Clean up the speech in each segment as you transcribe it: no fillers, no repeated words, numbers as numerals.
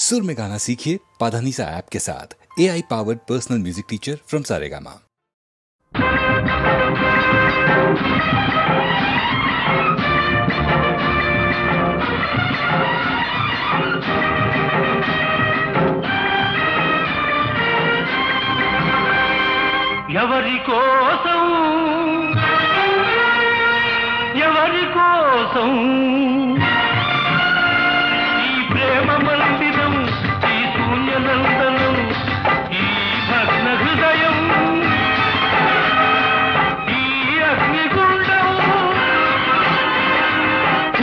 सुर में गाना सीखिए पाधानीसा ऐप के साथ। AI powered personal music teacher from Saregama. ఎవరి కోసం ఈ ప్రేమ మందిరం, ఈ శూన్యనందనం, ఈ భగ్న హృదయం, ఈ అగ్నిగుండం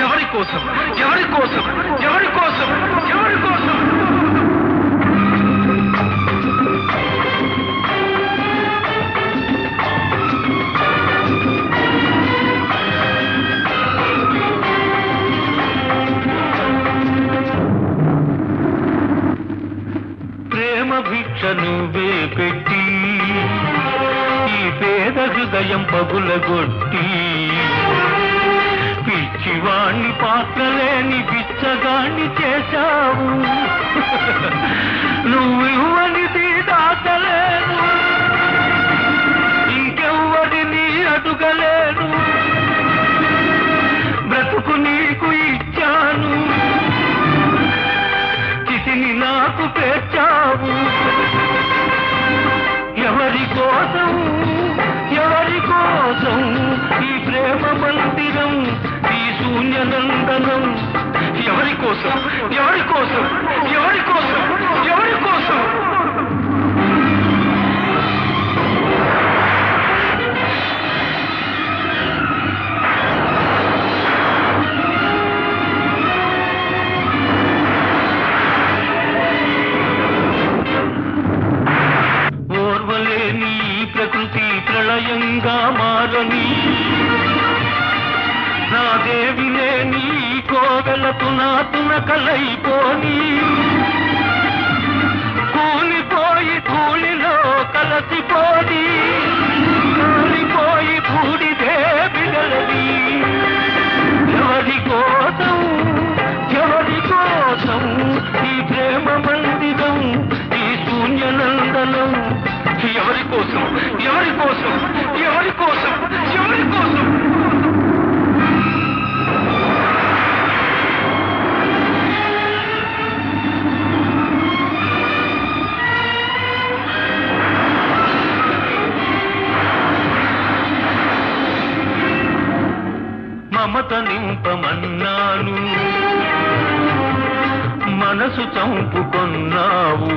ఎవరి కోసం, ఎవరి కోసం, ఎవరి కోసం, ఎవరి కోసం? భిక్ష నువ్వే పెట్టి ఈ పేద హృదయం పగులగొట్టి పిచ్చివాణ్ణి పాత్రలేని బిచ్చగాణ్ణి చేశావు. నువ్వు ఇవ్వనిది దాచలేను, ఇంకెవ్వరిని అడుగలేను. బ్రతుకు నీకు ఇచ్చాను, చితిని నాకు పేర్చావు. ఎవరి కోసం, ఎవరి కోసం ఈ ప్రేమ మందిరం, ఈ శూన్యనందనం? ఎవరి కోసం, ఎవరి కోసం, ఎవరి కోసం, ఎవరి కోసం? ప్రకృతి ప్రళయంగా మారని నా దేవినే నీ కోవెలకు నా తునకలైపోని కూలిపోయి ధూళిలో కలసిపోని కూలిపోయి బూడిదే బిడలవి. ఎవరి కోసం, ఎవరి కోసం ఈ ప్రేమ మందిరం, ఈ శూన్యనందనం? ఎవరి కోసం, ఎవరి కోసం, ఎవరి కోసం, ఎవరి కోసం? మమత నింపమన్నాను, మనసు చంపుకొన్నావు.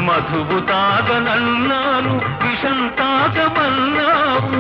మధువు తాగనన్నాను, విషం తాగమన్నావు.